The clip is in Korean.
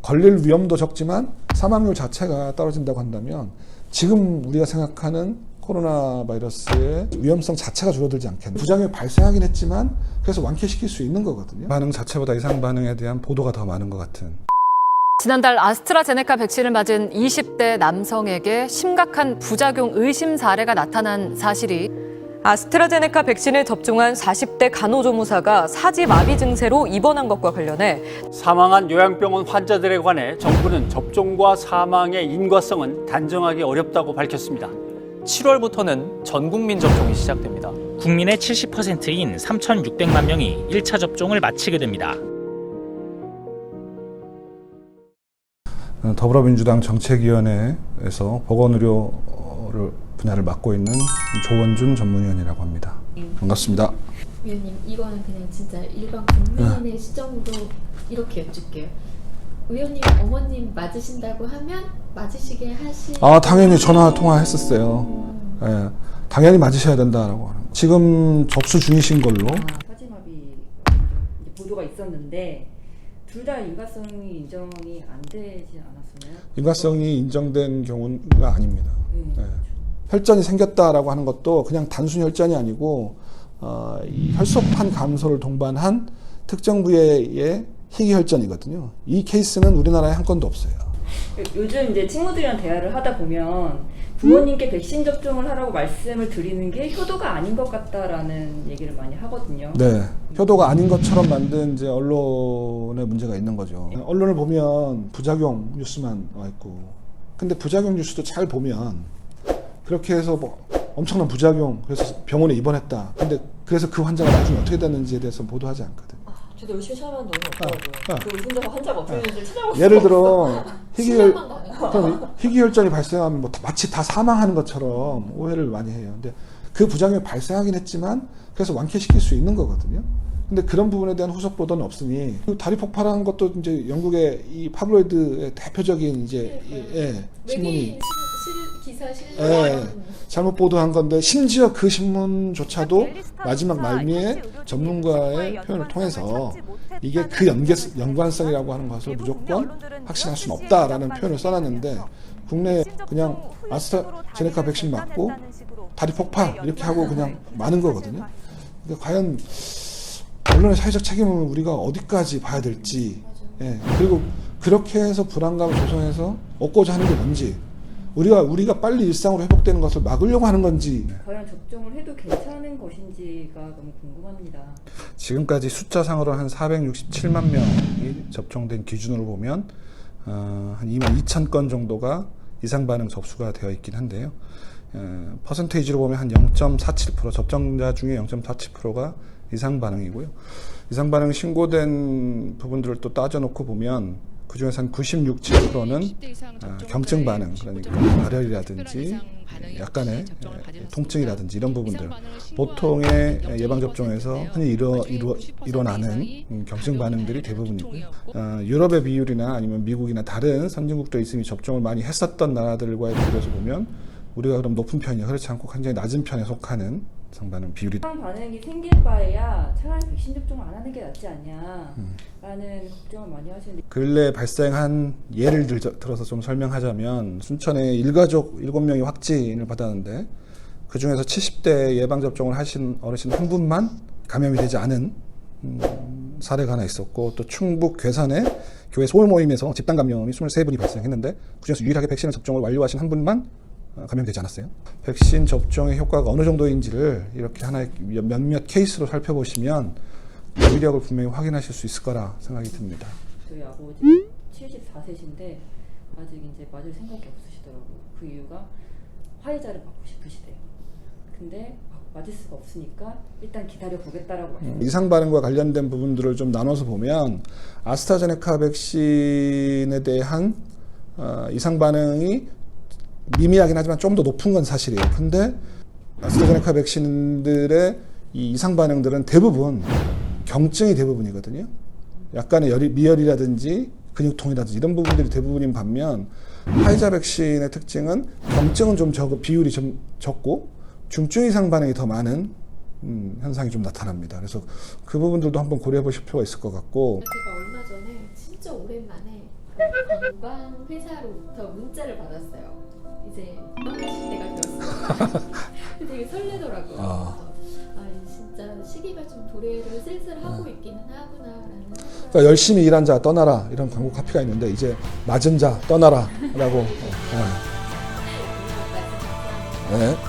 걸릴 위험도 적지만 사망률 자체가 떨어진다고 한다면 지금 우리가 생각하는 코로나 바이러스의 위험성 자체가 줄어들지 않겠나. 부작용이 발생하긴 했지만 그래서 완쾌시킬 수 있는 거거든요. 반응 자체보다 이상 반응에 대한 보도가 더 많은 것 같은. 지난달 아스트라제네카 백신을 맞은 20대 남성에게 심각한 부작용 의심 사례가 나타난 사실이 아스트라제네카 백신을 접종한 40대 간호조무사가 사지마비 증세로 입원한 것과 관련해 사망한 요양병원 환자들에 관해 정부는 접종과 사망의 인과성은 단정하기 어렵다고 밝혔습니다. 7월부터는 전 국민 접종이 시작됩니다. 국민의 70%인 3,600만 명이 1차 접종을 마치게 됩니다. 더불어민주당 정책위원회에서 보건의료 분야를 맡고 있는 조원준 전문위원이라고 합니다. 반갑습니다. 위원님, 이거는 그냥 진짜 일반 국민의 시점으로 이렇게 여쭐게요. 위원님 어머님 맞으신다고 하면 맞으시게 당연히 전화 통화했었어요. 예, 당연히 맞으셔야 된다라고 하는. 지금 접수 중이신 걸로. 사지마비 보도가 있었는데 둘 다 인과성이 인정이 안 되지 않았었나요? 인과성이 인정된 경우가 아닙니다. 예. 혈전이 생겼다라고 하는 것도 그냥 단순 혈전이 아니고 이 혈소판 감소를 동반한 특정 부위의 희귀혈전이거든요. 이 케이스는 우리나라에 한 건도 없어요. 요즘 이제 친구들이랑 대화를 하다 보면 부모님께 백신 접종을 하라고 말씀을 드리는 게 효도가 아닌 것 같다라는 얘기를 많이 하거든요. 네, 효도가 아닌 것처럼 만든 이제 언론의 문제가 있는 거죠. 언론을 보면 부작용 뉴스만 와 있고, 근데 부작용 뉴스도 잘 보면 그렇게 해서 뭐 엄청난 부작용, 그래서 병원에 입원했다. 근데 그래서 그 환자가 나중에 어떻게 됐는지에 대해서 보도하지 않거든. 저도 열심히 찾아봤는데 너무 없더라고요. 그 환자가 어떻게 됐는지 찾아볼 예를 들어 희귀혈전이 발생하면 뭐 마치 다 사망하는 것처럼 오해를 많이 해요. 근데 그 부작용이 발생하긴 했지만 그래서 완쾌시킬 수 있는 거거든요. 근데 그런 부분에 대한 후속 보도는 없으니, 다리 폭발한 것도 이제 영국의 이 파블로이드의 대표적인 이제 신문이 기사 실려 잘못 보도한 건데, 심지어 그 신문조차도 마지막 말미에 전문가의 표현을 통해서 이게 그 연관성이라고 하는 것을 무조건 확신할 수는 없다라는 표현을 써놨는데, 국내에 그냥 아스트라제네카 백신 맞고 다리 폭발 이렇게 하고 그냥 많은 거거든요. 그러니까 과연 언론의 사회적 책임은 우리가 어디까지 봐야 될지, 그리고 그렇게 해서 불안감을 조성해서 얻고자 하는 게 뭔지, 우리가 빨리 일상으로 회복되는 것을 막으려고 하는 건지. 과연 접종을 해도 괜찮은 것인지가 너무 궁금합니다. 지금까지 숫자상으로 한 467만 명이 접종된 기준으로 보면 한 2만 2천 건 정도가 이상 반응 접수가 되어 있긴 한데요. 퍼센테이지로 보면 한 0.47%, 접종자 중에 0.47%가 이상 반응이고요. 이상 반응 신고된 부분들을 또 따져놓고 보면 그 중에서 한 96, 7%는 경증 반응, 그러니까 발열이라든지 약간의 통증이라든지 이런 부분들, 보통의 예방접종에서 흔히 일어나는 경증 반응들이 대부분이고요. 유럽의 비율이나 아니면 미국이나 다른 선진국들에 있으면 접종을 많이 했었던 나라들과의 비교해서 보면 우리가 그럼 높은 편이야. 그렇지 않고 굉장히 낮은 편에 속하는 상반응 비율이. 이상 반응이 생길 바에야 차라리 백신 접종을 안 하는 게 낫지 않냐라는 걱정을 많이 하시는데, 근래 발생한 예를 들어서 좀 설명하자면, 순천에 일가족 7명이 확진을 받았는데 그 중에서 70대 예방접종을 하신 어르신 한 분만 감염이 되지 않은 사례가 하나 있었고, 또 충북 괴산의 교회 소모임에서 집단 감염이 23분이 발생했는데 그중에서 유일하게 백신을 접종을 완료하신 한 분만 감염되지 않았어요. 백신 접종의 효과가 어느 정도인지를 이렇게 하나의 몇몇 케이스로 살펴보시면 유력을 분명히 확인하실 수 있을 거라 생각이 듭니다. 저희 아버지 74세신데 아직 이제 맞을 생각이 없으시더라고요. 그 이유가 화이자를 맞고 싶으시대요. 근데 맞을 수가 없으니까 일단 기다려 보겠다라고 말씀하셨어요. 이상 반응과 관련된 부분들을 좀 나눠서 보면, 아스트라제네카 백신에 대한 이상 반응이 미미하긴 하지만 좀 더 높은 건 사실이에요. 근데 아스트라제네카 백신들의 이 이상 반응들은 대부분 경증이 대부분이거든요. 약간의 미열이라든지 근육통이라든지 이런 부분들이 대부분인 반면, 화이자 백신의 특징은 경증은 좀 비율이 좀 적고 중증 이상 반응이 더 많은 현상이 좀 나타납니다. 그래서 그 부분들도 한번 고려해 보실 필요가 있을 것 같고. 제가 얼마 전에 진짜 오랜만에 관광 회사로부터 문자를 받았어요. 이제 떠나실 때가 되었어요. 되게 설레더라고요. 진짜 시기가 좀 도래를 슬슬 하고 있기는 하구나라는 생각. 그러니까 열심히 일한 자 떠나라 이런 광고 카피가 있는데 이제 맞은 자 떠나라라고. 네.